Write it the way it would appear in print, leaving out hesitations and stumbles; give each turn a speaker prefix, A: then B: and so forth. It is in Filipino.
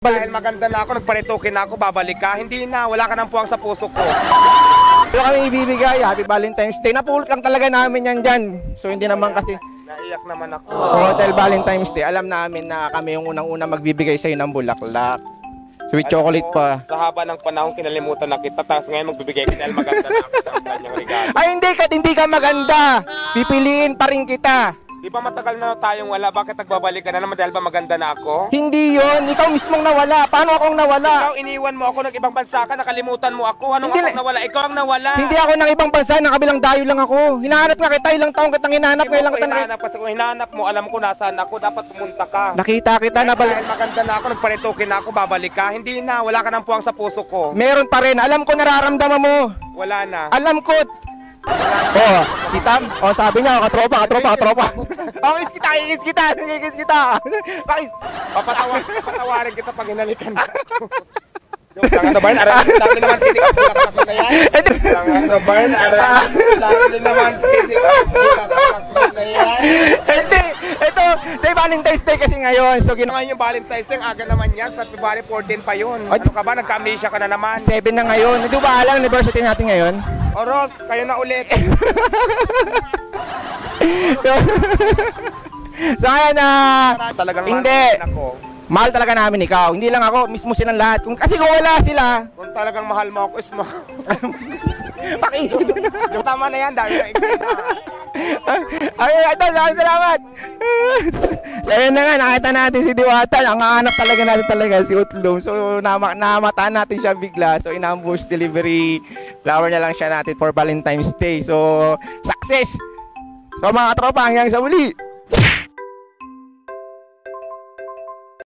A: Dahil maganda na ako, nagparitokin na ako, babalik ka. Hindi na, wala ka ng puwang sa puso ko.
B: Wala kami ibibigay, Happy Valentine's Day. Napulot lang talaga namin yan dyan. So hindi naman kasi
A: Naiyak naman ako.
B: Hotel Valentine's Day, alam namin na kami yung unang-unang magbibigay sa'yo ng bulaklak. Sweet chocolate pa.
A: Sa haba ng panahon, kinalimutan na kita. Tapos ngayon magbibigay ka dahil maganda na ako ng kanyang regalo.
B: Ay hindi ka maganda. Pipiliin pa rin kita.
A: Di ba matagal na tayong wala? Bakit nagbabalik ka na naman dahil ba maganda na ako?
B: Hindi yon, ikaw mismong nawala. Paano akong nawala?
A: Ikaw iniwan mo ako ng ibang bansa ka, nakalimutan mo ako. Anong
B: Hindi
A: akong nawala? Ikaw ang nawala.
B: Hindi ako ng ibang bansa, ng kabilang dayo lang ako. Hinahanap nga kita, ilang taong kitang hinahanap,
A: Hindi
B: ngayon lang
A: mo ko
B: kita
A: hinahanap kasi kung hinahanap mo, alam ko nasaan ako, dapat pumunta ka.
B: Nakita kita na
A: Dahil maganda na ako, nagparitokin na ako, babalik ka. Hindi na, wala ka ng puwang sa puso ko.
B: meron pa rin. Alam ko nararamdaman mo.
A: Wala na.
B: Alam ko. Oh, kita? Oh, sabi niya, katropa. Oh, kiss kita. Bakit?
A: Papatawarin kita pag hinalikan mo. Yung ano ba yun? Dami naman titik ang bulak na yan. Ano ba yun? Dami naman titik ang bulak na yan.
B: Hindi. Ito, day Valentine's Day kasi ngayon. So,
A: Ngayon yung Valentine's Day, ang aga naman yan. Sa February 14 pa yun. Ano ka ba? Nagka-amnesia ka na naman.
B: 7 na ngayon. Hindi ba alam anniversary natin ngayon?
A: Oros, kayo na ulit.
B: So, ayan na.
A: Talagang
B: Hindi.
A: ako.
B: Mahal talaga namin ikaw. Hindi lang ako, mismo silang lahat. Kasi kung wala sila,
A: Kung talagang mahal mo ako, is mo.
B: pakisip na.
A: Yung tama na yan, dahil na
B: Ay, Idol, salamat. So, ayun na nga, nakita natin si Diwata. Ang hanap talaga natin si Utlong. So, namataan natin siya bigla. So, in-ambush delivery. Flower na lang siya natin for Valentine's Day. So, success! So, mga tropa, hanggang sa uli.